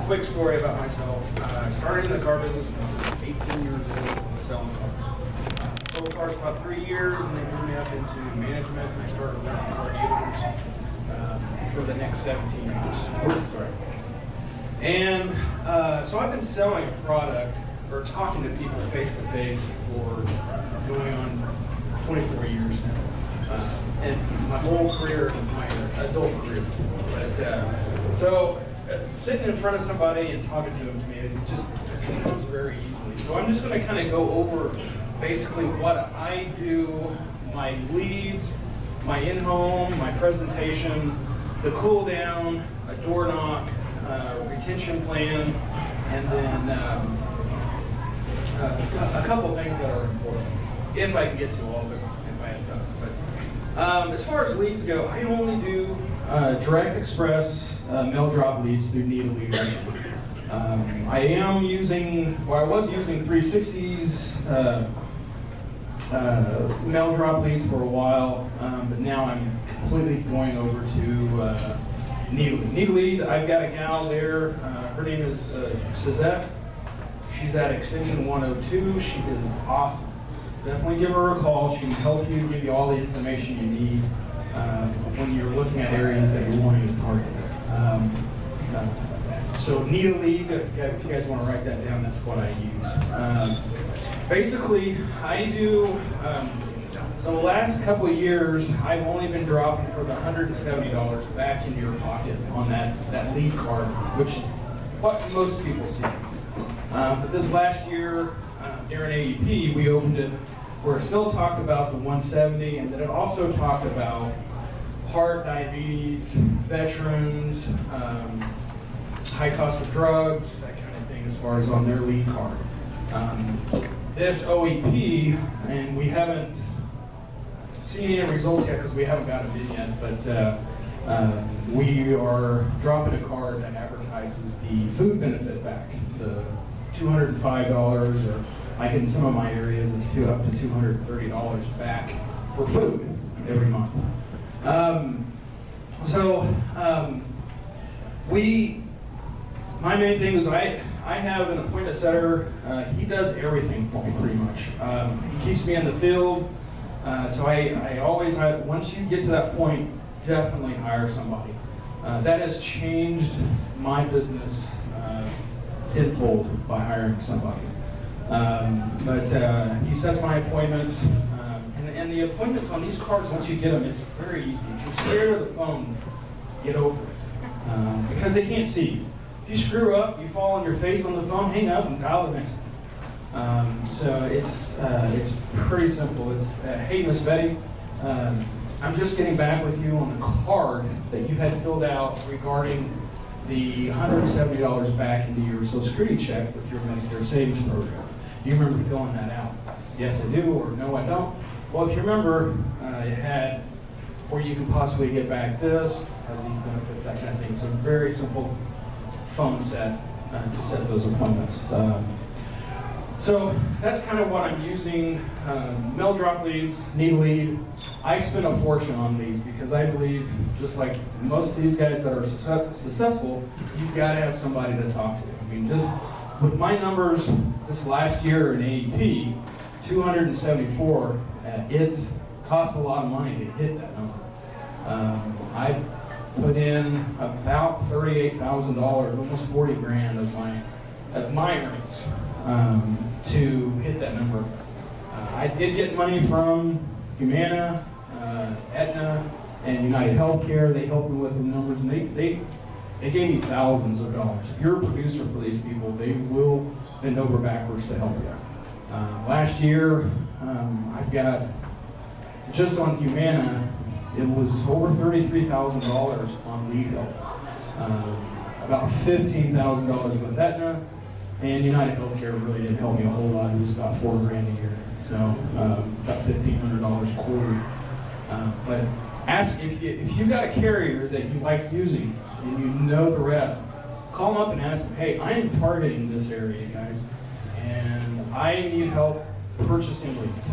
quick story about myself. I started in the car business when I was 18 years old selling cars. Sold cars about 3 years, and they moved me up into management, and I started running car dealers for the next 17 years. Sorry. And so I've been selling a product or talking to people face to face for going on 24 years now, and my whole career, my adult career. But sitting in front of somebody and talking to them, to me, it just comes very easily. So I'm just going to kind of go over basically what I do, my leads, my in-home, my presentation, the cool down, a door knock, retention plan, and then a couple things that are important, if I can get to all of it, if I have time. But as far as leads go, I only do direct express mail drop leads through Need a Lead right now. I am using, well, I was using 360s mail drop leads for a while, but now I'm completely going over to Need a Lead. Need a Lead, I've got a gal there, her name is Suzette. She's at extension 102. She is awesome. Definitely give her a call. She can help you, give you all the information you need when you're looking at areas that you're wanting to target. So Need a Lead, if you guys want to write that down, that's what I use. Basically, I do, the last couple of years, I've only been dropping for the $170 back into your pocket on that lead card, which is what most people see. But this last year, during AEP, we opened it where it still talked about the 170, and then it also talked about heart, diabetes, veterans, high cost of drugs, that kind of thing as far as on their lead card. This OEP, and we haven't seen any results yet because we haven't gotten it in yet, but we are dropping a card that advertises the food benefit back, the $205, or like in some of my areas, it's up to $230 back for food every month. My main thing is I have an appointment setter. He does everything for me pretty much. He keeps me in the field. So I always, once you get to that point, definitely hire somebody. That has changed my business tenfold by hiring somebody. But he sets my appointments, and the appointments on these cards, once you get them, it's very easy. If you're scared of the phone, get over it, because they can't see you. If you screw up, you fall on your face on the phone, hang up and dial the next one. So it's pretty simple. It's hey, Miss Betty, I'm just getting back with you on the card that you had filled out regarding the $170 back into your Social Security check with your Medicare savings program. Do you remember filling that out? Yes, I do, or no, I don't. Well, if you remember, it had where you could possibly get back this, has these benefits, that kind of thing. It's a very simple phone set to set those appointments. So that's kind of what I'm using. Mail drop leads, Need a Lead. I spend a fortune on these because I believe, just like most of these guys that are successful, you've got to have somebody to talk to. I mean, just with my numbers this last year in AEP, 274, it costs a lot of money to hit that number. I've put in about $38,000, almost 40 grand of my earnings to hit that number. I did get money from Humana, Aetna, and United Healthcare. They helped me with the numbers, and they gave me thousands of dollars. If you're a producer for these people, they will bend over backwards to help you. Last year, I've got, just on Humana, it was over $33,000 on lead help. About $15,000 with Aetna, and United Healthcare really didn't help me a whole lot. It was about $4 grand a year, so about $1,500 a quarter. But ask if you got a carrier that you like using and you know the rep, call them up and ask them, hey, I'm targeting this area, guys, and I need help purchasing leads.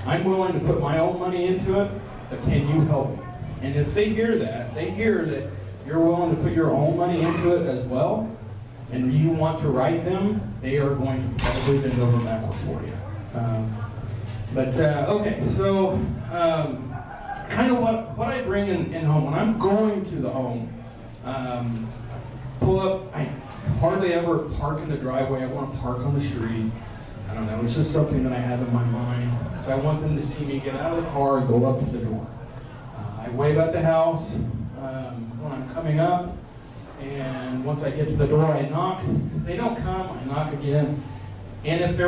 I'm willing to put my own money into it, but can you help me? And if they hear that you're willing to put your own money into it as well, and you want to write them, they are going to probably bend over backwards for you. Okay, so kind of what I bring in home, when I'm going to the home, pull up, I hardly ever park in the driveway. I want to park on the street. I don't know, it's just something that I have in my mind, because I want them to see me get out of the car and go up to the door. I wave at the house when I'm coming up, and once I get to the door, I knock. If they don't come, I knock again. And if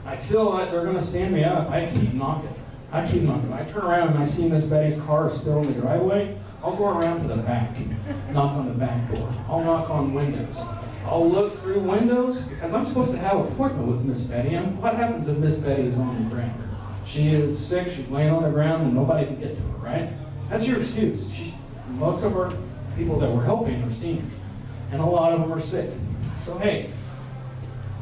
I feel like they're going to stand me up, I keep knocking. I turn around and I see Miss Betty's car is still in the driveway. I'll go around to the back, knock on the back door. I'll knock on windows. I'll look through windows, because I'm supposed to have an appointment with Miss Betty. And what happens if Miss Betty is on the ground? She is sick, she's laying on the ground, and nobody can get to her, right? That's your excuse. Most of our people that we're helping are seniors, and a lot of them are sick. So hey,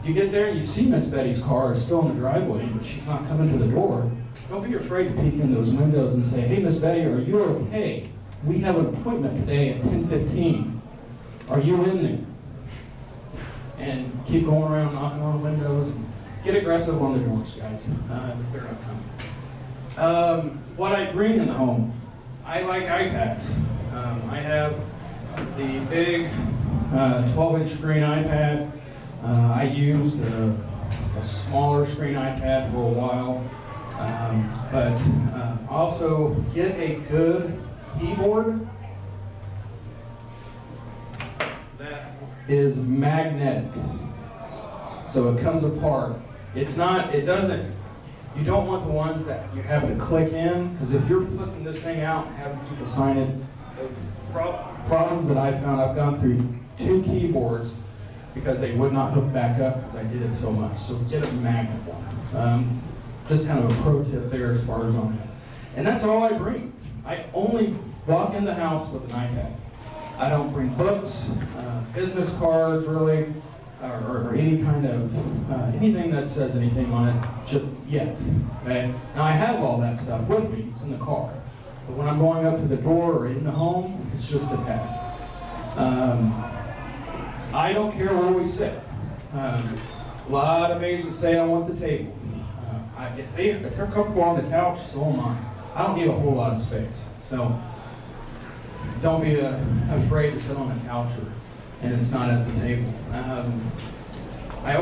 you get there and you see Miss Betty's car is still in the driveway, but she's not coming to the door. Don't be afraid to peek in those windows and say, hey, Miss Betty, are you okay? We have an appointment today at 10:15. Are you in there? And keep going around knocking on windows. And get aggressive on the doors, guys, if they're not coming. What I bring in the home, I like iPads. I have the big 12-inch screen iPad. I used a smaller screen iPad for a while. But also get a good keyboard that is magnetic. So it comes apart. You don't want the ones that you have to click in, because if you're flipping this thing out and having people sign it, the problems that I found, I've gone through 2 keyboards because they would not hook back up because I did it so much. So get a magnet one. Just kind of a pro tip there as far as on that. And that's all I bring. I only walk in the house with an iPad. I don't bring books, business cards really, or any kind of, anything that says anything on it just yet. Okay? Now I have all that stuff with me, it's in the car. But when I'm going up to the door or in the home, it's just a pad. I don't care where we sit. A lot of agents say I want the table. If they're comfortable on the couch, so am I. I don't need a whole lot of space. So don't be afraid to sit on the couch and it's not at the table. I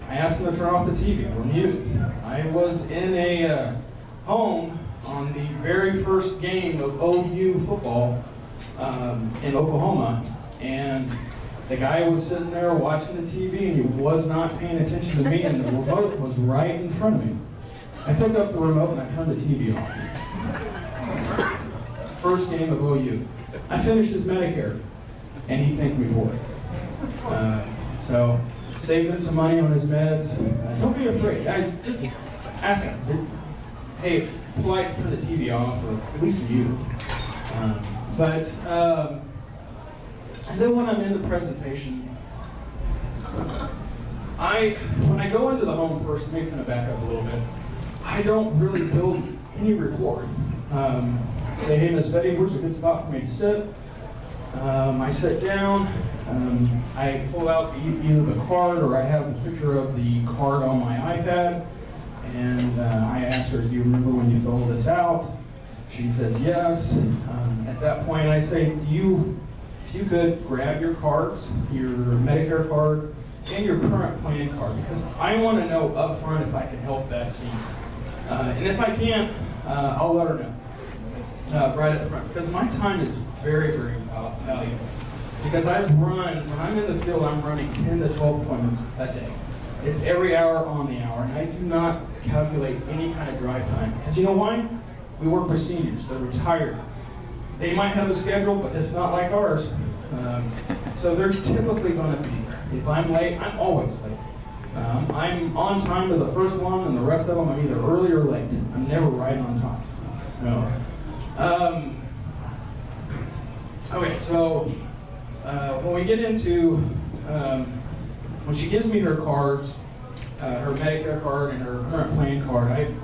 ask them to turn off the TV or mute it. I was in a home on the very first game of OU football in Oklahoma, and the guy was sitting there watching the TV and he was not paying attention to me, and the remote was right in front of me. I picked up the remote and I turned the TV off. First game of OU. I finished his Medicare, and he thanked me for it. So, saving some money on his meds. Don't be afraid, guys. Just ask him. Hey, it's polite to turn the TV off, or at least you. And then when I'm in the presentation, when I go into the home first, let me kind of back up a little bit. I don't really build any rapport. Say, hey, Miss Betty, where's a good spot for me to sit? I sit down. I pull out either the card or I have a picture of the card on my iPad. And I ask her, do you remember when you filled this out? She says yes. At that point, I say, if you could grab your cards, your Medicare card, and your current plan card, because I want to know up front if I can help that senior. And if I can't, I'll let her know right up front, because my time is very, very valuable. Because when I'm in the field, I'm running 10 to 12 appointments a day. It's every hour on the hour, and I do not calculate any kind of drive time. Because you know why? We work with seniors, they're retired. They might have a schedule, but it's not like ours. So they're typically going to be there. If I'm late, I'm always late. I'm on time to the first one, and the rest of them I'm either early or late. I'm never right on time. So, when we get into, when she gives me her cards, her Medicare card and her current plan card, I'm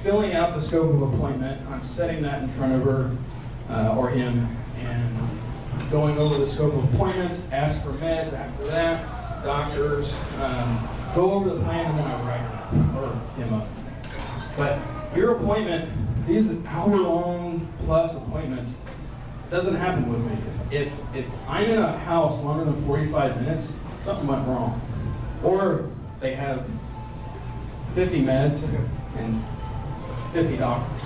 filling out the scope of appointment. I'm setting that in front of her or him, and going over the scope of appointments, ask for meds after that. doctors, go over the plan and then I write him up. But your appointment, these hour-long plus appointments, doesn't happen with me. If I'm in a house longer than 45 minutes, something went wrong. Or they have 50 meds and 50 doctors.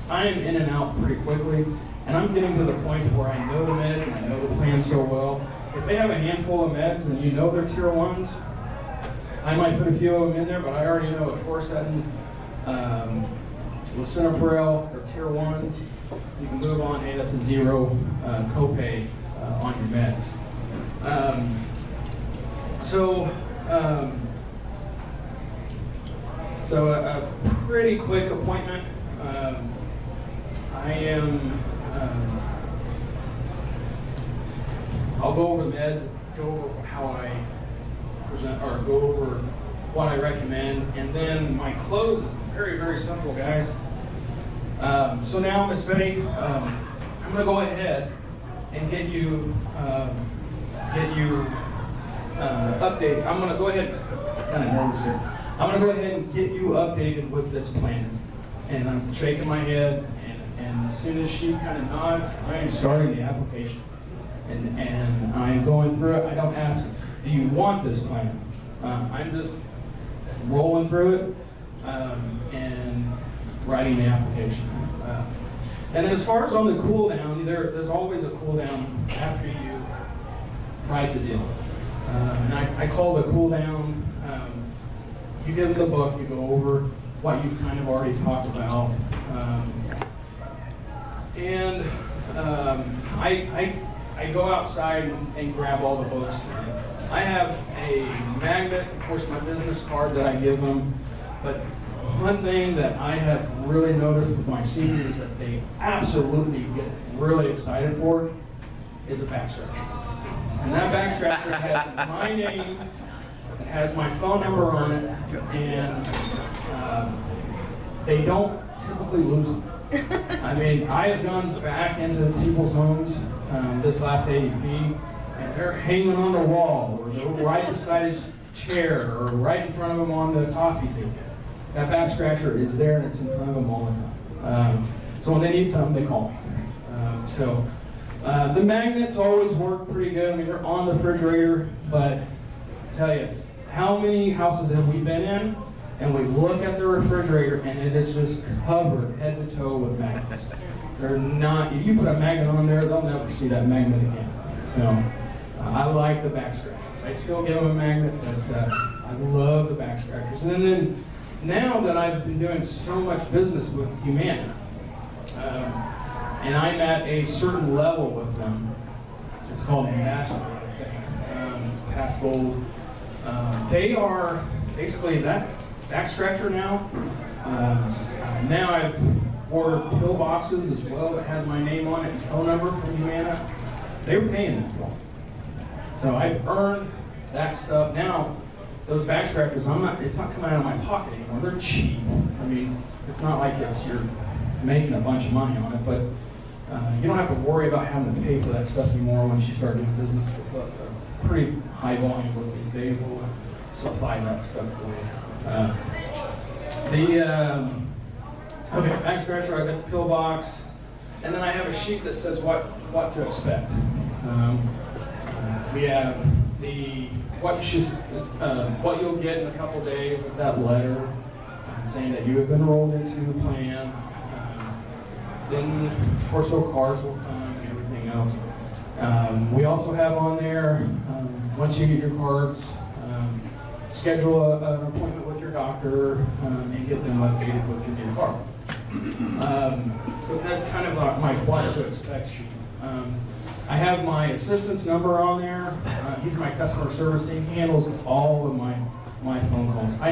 I am in and out pretty quickly, and I'm getting to the point where I know the meds and I know the plan so well. If they have a handful of meds and you know they're tier 1s, I might put a few of them in there, but I already know Atorvastatin, lisinopril, they're tier 1s. You can move on, hey, that's a zero copay on your meds. So a pretty quick appointment. I'll go over the meds, go over how I present, or go over what I recommend, and then my close is very, very simple, guys. So now, Miss Betty, I'm going to go ahead and get you updated. I'm going to go ahead, kind of nervous here. I'm going to go ahead and get you updated with this plan. And I'm shaking my head, and as soon as she kind of nods, I am starting the application. And I'm going through it. I don't ask, do you want this plan? I'm just rolling through it and writing the application. And then as far as on the cool down, there's always a cool down after you write the deal. And I call the cool down, you give them the book, you go over what you kind of already talked about. I go outside and grab all the books. I have a magnet, of course, my business card that I give them. But one thing that I have really noticed with my seniors that they absolutely get really excited for is a back scratcher. And that back scratcher has my name, it has my phone number on it, and they don't typically lose them. I mean, I have gone back into people's homes this last AEP, and they're hanging on the wall, or they're right beside his chair, or right in front of him on the coffee table. That back scratcher is there, and it's in front of them all the time. So when they need something, they call me. The magnets always work pretty good. I mean, they're on the refrigerator, but I tell you, how many houses have we been in, and we look at the refrigerator, and it is just covered head to toe with magnets. They're not, if you put a magnet on there, they'll never see that magnet again. So I like the back scratchers. I still give them a magnet, but I love the back scratchers. And then now that I've been doing so much business with Humana, and I'm at a certain level with them, it's called ambassador, I think, past gold. They are basically that back scratcher now. Now I've ordered pill boxes as well that has my name on it and phone number from Humana. They were paying that for me. So I've earned that stuff. Now, those back scratchers, it's not coming out of my pocket anymore. They're cheap. I mean, it's not like you're making a bunch of money on it, but you don't have to worry about having to pay for that stuff anymore once you start doing business with a pretty high volume of these. They will supply that stuff for you. Okay, back scratcher, I've got the pill box, and then I have a sheet that says what to expect. We have what you'll get in a couple days is that letter saying that you have been enrolled into the plan. Then, of course, those cards will come and everything else. We also have on there, once you get your cards, schedule an appointment with your doctor and get them updated with your new card. So that's kind of my what to expect sheet. I have my assistant's number on there. He's my customer service team. He handles all of my phone calls. I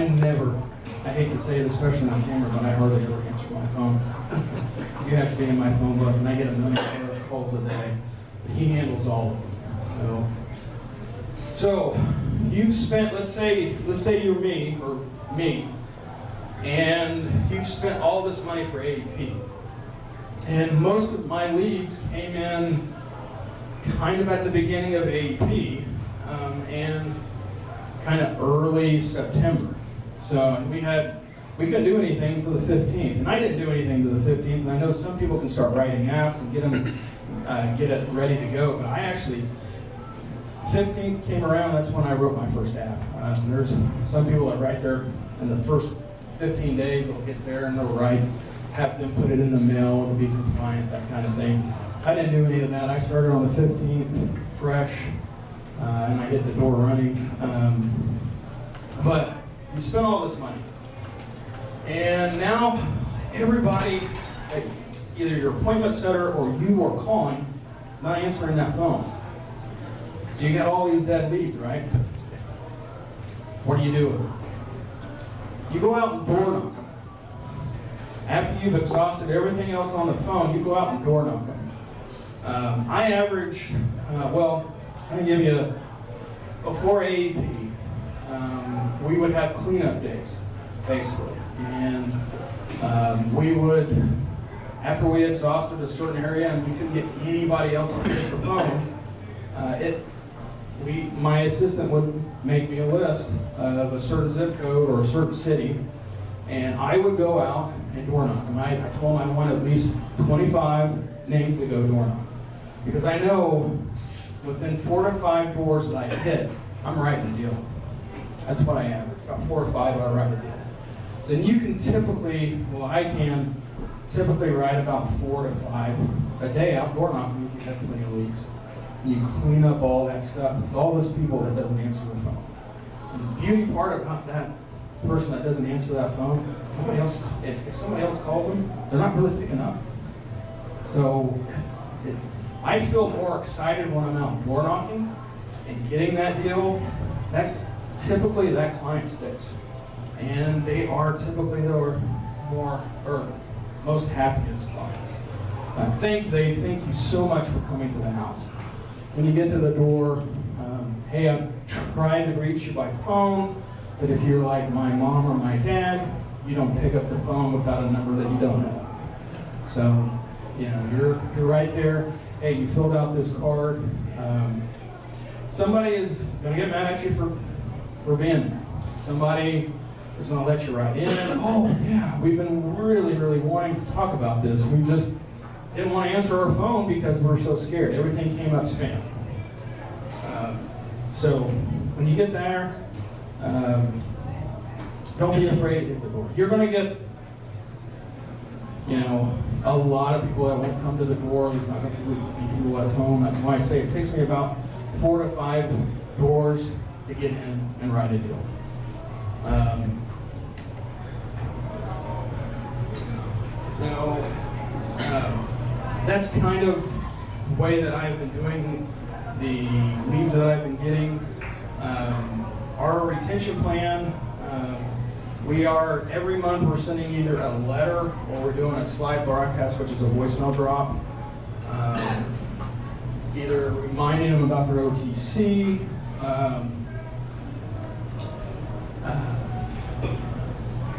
hate to say it, especially on camera, but I hardly ever answer my phone. You have to be in my phone book, and I get 1 million calls a day. But he handles all of them. So you've spent, let's say you're me, and you've spent all this money for AEP. And most of my leads came in kind of at the beginning of AEP. and kind of early September. So we couldn't do anything until the 15th, and I didn't do anything to the 15th. And I know some people can start writing apps and get it ready to go, but I actually 15th came around. That's when I wrote my first app. There's some people that write there in the first 15 days. They'll get there and they'll write, have them put it in the mail, it'll be compliant, that kind of thing. I didn't do any of that. I started on the 15th, fresh, and I hit the door running. But you spend all this money, and now everybody, either your appointment setter or you are calling, not answering that phone. So you got all these dead leads, right? What do you do with them? You go out and door knock them. After you've exhausted everything else on the phone, you go out and door knock them. I average, well, I'm going to give you, before AEP, we would have cleanup days, basically. And we would, after we exhausted a certain area and we couldn't get anybody else to pick the phone, my assistant would make me a list of a certain zip code or a certain city, and I would go out and door knock them. I told them I want at least 25 names to go door knock, because I know within 4 to 5 doors that I hit, I'm writing a deal. That's what I average, about 4 or 5 I write a deal. So you can typically, well, I can typically write about 4 to 5 a day out door knocking if you have plenty of leads. You clean up all that stuff with all those people that doesn't answer the phone. And the beauty part about that person that doesn't answer that phone, if somebody else calls them, they're not really picking up. So I feel more excited when I'm out door knocking and getting that deal. Typically that client sticks, and they are typically the most happiest clients. They thank you so much for coming to the house. When you get to the door, hey, I'm trying to reach you by phone, but if you're like my mom or my dad, you don't pick up the phone without a number that you don't know. So, you're right there. Hey, you filled out this card. Somebody is going to get mad at you for being there. Somebody is going to let you right in. Oh, yeah, we've been really, really wanting to talk about this. We just didn't want to answer our phone because we were so scared. Everything came up spam. So when you get there, don't be afraid to hit the door. You're going to get, a lot of people that won't come to the door. There's not going to be people that's home. That's why I say it takes me about 4 to 5 doors to get in and write a deal. That's kind of the way that I've been doing the leads that I've been getting. Our retention plan, every month we're sending either a letter or we're doing a slide broadcast, which is a voicemail drop. Either reminding them about their OTC.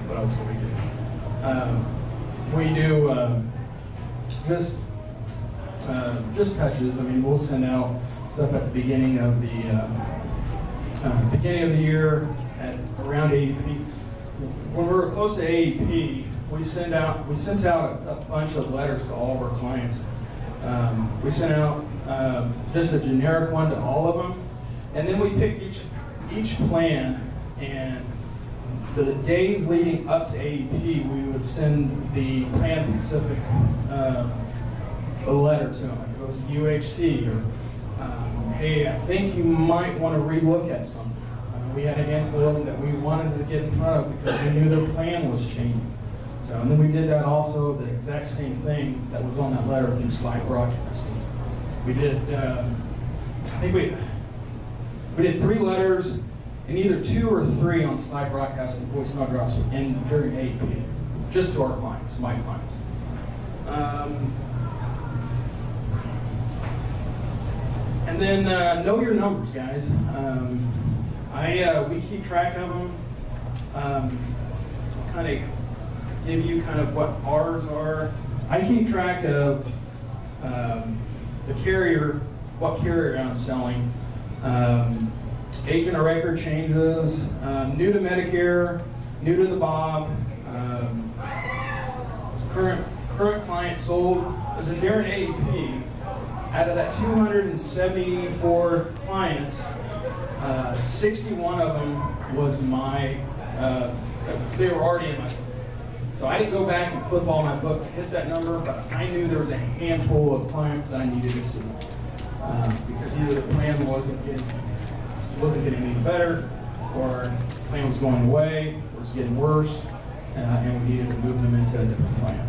What else do we do? We do just touches. I mean, we'll send out stuff at the beginning of the year at around AEP. When we were close to AEP, we sent out a bunch of letters to all of our clients. We sent out just a generic one to all of them, and then we picked each plan, and the days leading up to AEP, we would send the plan specific a letter to them. It goes to UHC, or hey, I think you might want to relook at something. We had a handful of them that we wanted to get in front of because we knew their plan was changing. So, and then we did that also, the exact same thing that was on that letter through slide broadcasting. We did, I think we did 3 letters, and either 2 or 3 on slide broadcasting voicemail drops during AEP, just to our clients, my clients. And then know your numbers, guys. We keep track of them. Kind of give you kind of what ours are. I keep track of the carrier, what carrier I'm selling. agent of record changes, new to Medicare, new to the Bob, current client sold was a Darren AEP. Out of that 274 clients, 61 of them was my, they were already in my book. So I didn't go back and flip all my book to hit that number, but I knew there was a handful of clients that I needed to see. Because either the plan wasn't getting any better, or the plan was going away, or was getting worse, and we needed to move them into a different plan.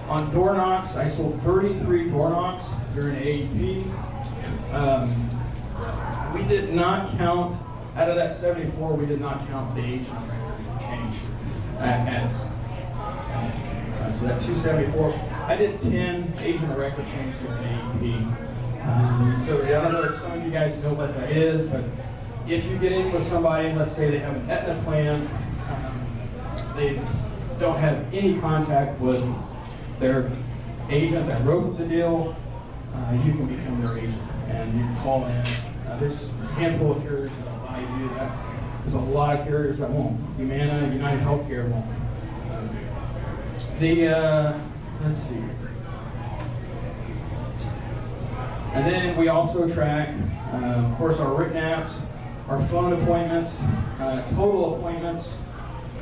On door knocks, I sold 33 door knocks during AEP. We did not count, out of that 74, we did not count the agent record change so that 274, I did 10 agent of record change during AEP. So I don't know if some of you guys know what that is, but if you get in with somebody, let's say they have an Aetna plan, they don't have any contact with their agent that wrote the deal, you can become their agent and you can call in. There's a handful of carriers that allow you to do that. There's a lot of carriers that won't. Humana, United Healthcare won't. Let's see. And then we also track, of course, our written apps, our phone appointments, total appointments,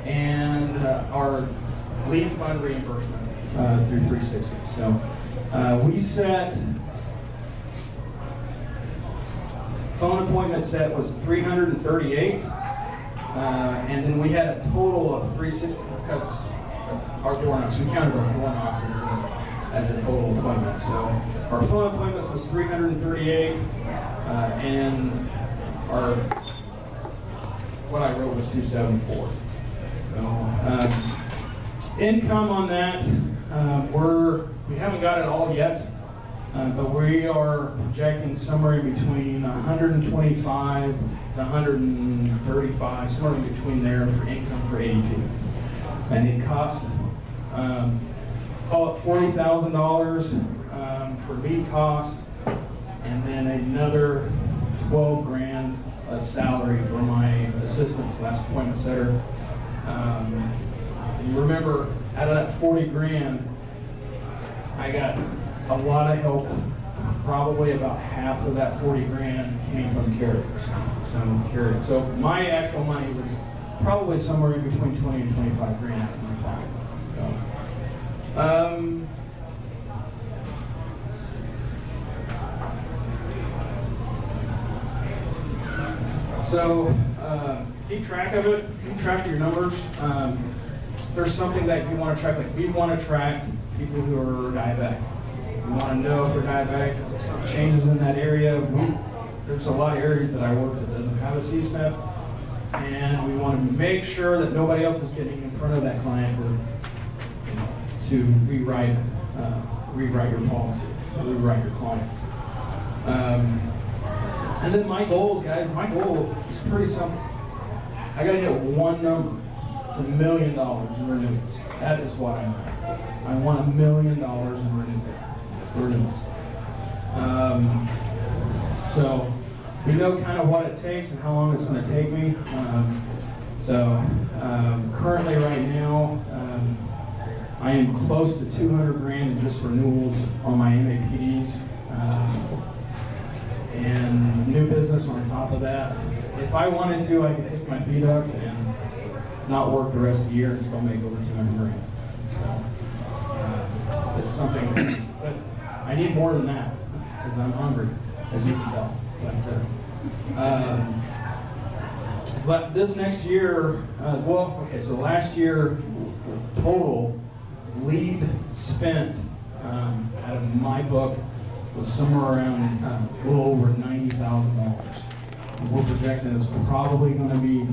and our lead fund reimbursement through 360. So we set, phone appointment set was 338, and then we had a total of 360 because our door knocks, we counted our door knocks as a total appointment. So our phone appointments was 338, and our, what I wrote was 274. So, income on that, we haven't got it all yet, but we are projecting somewhere in between 125 to 135, somewhere in between there for income for ADP. And it cost, call it $40,000 for lead cost, and then another 12 grand of salary for my assistant/appointment setter. You remember, out of that 40 grand, I got a lot of help. Probably about half of that 40 grand came from carriers. So my actual money was probably somewhere in between 20 and 25 grand after my pocket. So keep track of it, keep track of your numbers. If there's something that you want to track, like we want to track people who are diabetic. We want to know if they're diabetic because if something changes in that area. There's a lot of areas that I work that doesn't have a C-SNP, and we want to make sure that nobody else is getting in front of that client to rewrite your policy, rewrite your client. And then my goals, guys, my goal is pretty simple. I got to hit one number. It's $1 million in renewals. That is what I want. I want $1 million in renewals. So we know kind of what it takes and how long it's going to take me. Currently right now, I am close to 200 grand in just renewals on my MAPDs. And new business on top of that. If I wanted to, I could pick my feet up and not work the rest of the year and still make over 200 grand. So, it's something, but I need more than that because I'm hungry, as you can tell. But this next year, so last year, total lead spent out of my book was somewhere around a little over $90,000. We're projecting it's probably going to be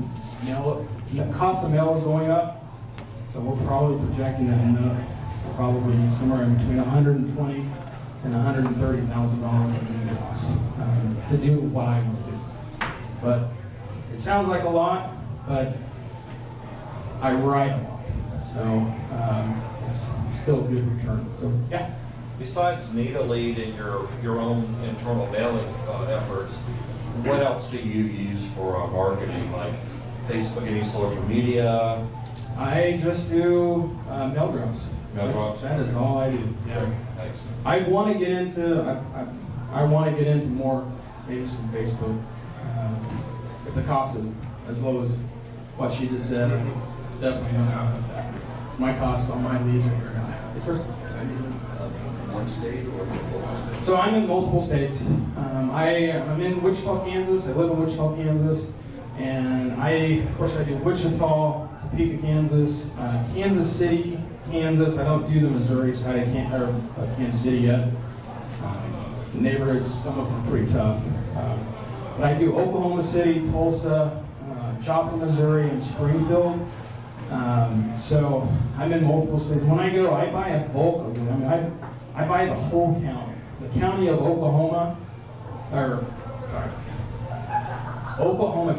the cost of mail is going up, so we're probably projecting that end up probably somewhere in between $120,000 and $130,000 in lead cost to do what I want to do. But it sounds like a lot, but I write a lot, so it's still a good return. So yeah. Besides Need a Lead and your own internal mailing efforts, what else do you use for marketing, like Facebook, any social media? I just do mail drops. Mail drops? That is all I do. Yeah. Thanks. I want to get into I want to get into more maybe some Facebook. If the cost is as low as what she just said, I definitely don't have that. My cost on my leads are very high. One state or multiple states? So I'm in multiple states. I'm in Wichita, Kansas. I live in Wichita, Kansas. And of course I do Wichita, Topeka, Kansas, Kansas City, Kansas. I don't do the Missouri side of Kansas City yet. The neighborhoods, some of them are pretty tough. But I do Oklahoma City, Tulsa, Joplin, Missouri, and Springfield. So I'm in multiple states. When I go, I buy a bulk of them. I buy the whole county. The county of Oklahoma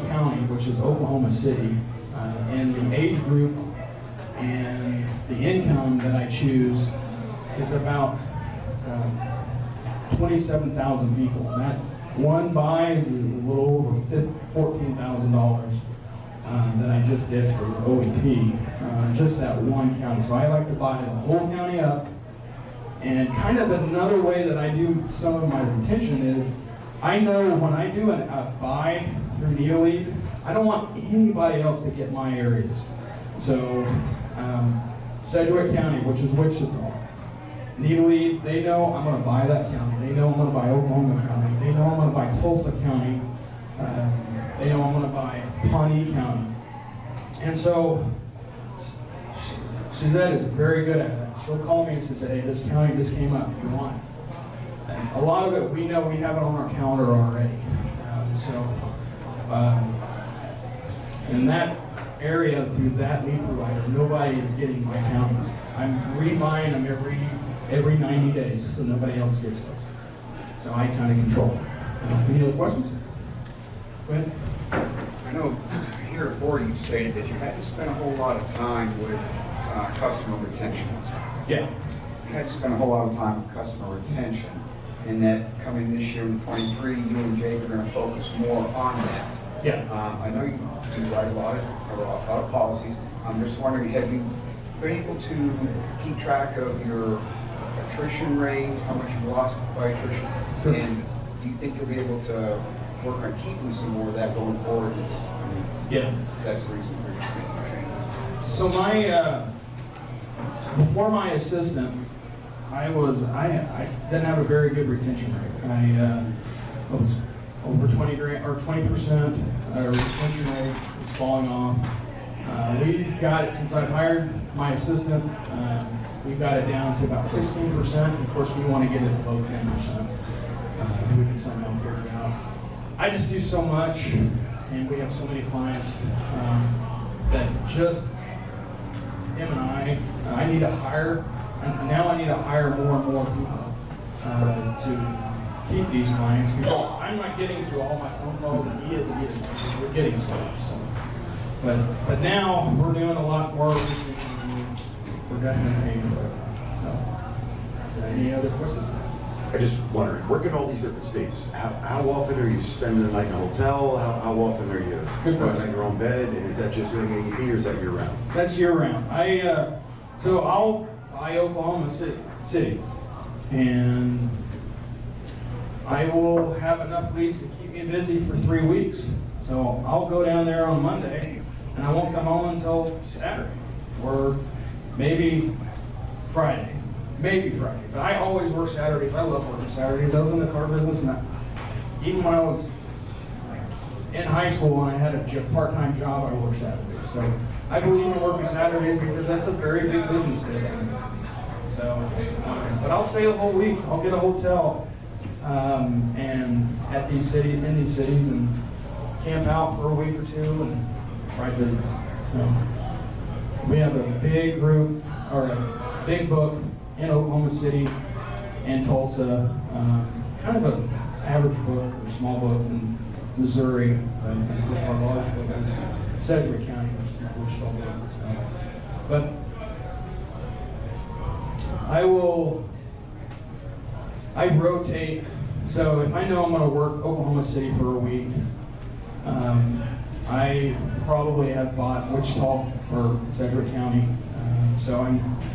County, which is Oklahoma City, and the age group and the income that I choose is about 27,000 people. And that one buys a little over $14,000 that I just did for OEP, just that one county. So I like to buy the whole county up. And kind of another way that I do some of my retention is, I know when I do a buy through Neolead, I don't want anybody else to get my areas. So Sedgwick County, which is Wichita, Neolead, they know I'm going to buy that county. They know I'm going to buy Oklahoma County. They know I'm going to buy Tulsa County. They know I'm going to buy Pawnee County. And so Suzette is very good at it. She'll call me and say, hey, this county just came up. You want it? And a lot of it, we know we have it on our calendar already. In that area, through that lead provider, nobody is getting my counties. I'm rebuying them every 90 days, so nobody else gets those. So I kind of control it. Any other questions? Go ahead. I know here before you stated that you had to spend a whole lot of time with customer retention. Yeah. You had to spend a whole lot of time with customer retention, and that coming this year in 23, you and Jake are going to focus more on that. Yeah. I know you do write a lot of policies. I'm just wondering, have you been able to keep track of your attrition rate, how much you lost by attrition, Sure. and do you think you'll be able to work on keeping some more of that going forward? Yeah. That's the reason for making changes. So before my assistant, I didn't have a very good retention rate. I was over 20% retention rate was falling off. We've got it, since I've hired my assistant, we've got it down to about 16%. Of course, we want to get it below 10%. We can somehow figure it out. I just do so much, and we have so many clients that just him and I need to hire, and now I need to hire more and more people to keep these clients, because I'm not getting to all my phone calls and he isn't getting them. We're getting stuff. So, but now we're doing a lot more research and we're definitely paying for it. So, is there any other questions? I just wondering, working all these different states, how often are you spending the night in a hotel? How often are you spending at your own bed? And is that just during AEP or is that year round? That's year round. So I'll buy Oklahoma City, and I will have enough leads to keep me busy for 3 weeks. So I'll go down there on Monday, and I won't come home until Saturday, or maybe Friday. Maybe Friday, but I always work Saturdays. I love working Saturdays. I was in the car business, and even when I was in high school and I had a part-time job, I worked Saturdays. So I believe in working Saturdays because that's a very big business day. So, but I'll stay the whole week. I'll get a hotel and in these cities, and camp out for a week or two and write business. So we have a big group, or a big book in Oklahoma City and Tulsa, kind of an average book or small book in Missouri, and of course our large book is Sedgwick County, which is not Wichita book. So, but I rotate So if I know I'm going to work Oklahoma City for a week, I probably have bought Wichita or Sedgwick County. So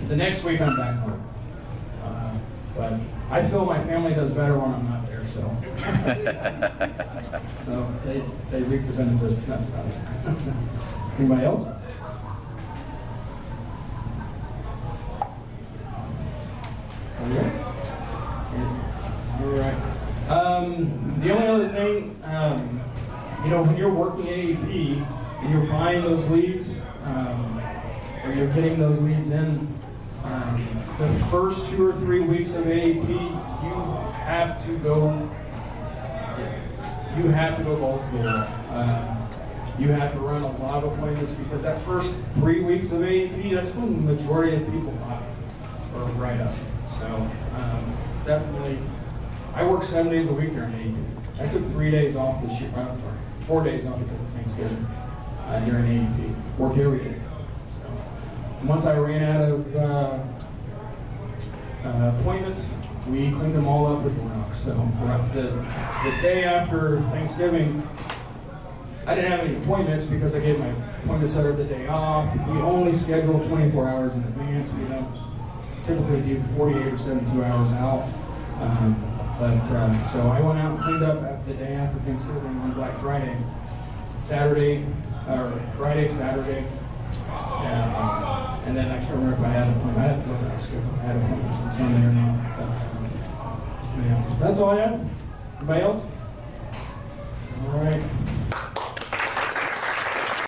the next week I'm back home. But I feel my family does better when I'm not there. So, so they reap the benefits. That's about it. Anybody else? All right. The only other thing, when you're working AEP and you're buying those leads, or you're getting those leads in, the first 2 or 3 weeks of AEP, you have to go balls to the wall. You have to run a lot of appointments because that first 3 weeks of AEP, that's when the majority of people buy or write up. So definitely, I work 7 days a week during AEP. I took 3 days off this year, 4 days off because of Thanksgiving during AEP. Worked every day. So once I ran out of appointments, we cleaned them all up with rock. So the day after Thanksgiving, I didn't have any appointments because I gave my appointment setter the day off. We only schedule 24 hours in advance. We don't typically do 48 or 72 hours out. So I went out and cleaned up the day after Thanksgiving on Black Friday, Friday, Saturday, and then I can't remember if I had appointments. I had to look at the schedule. I had appointments on Sunday or not. But, yeah, that's all I had. Anybody else? All right.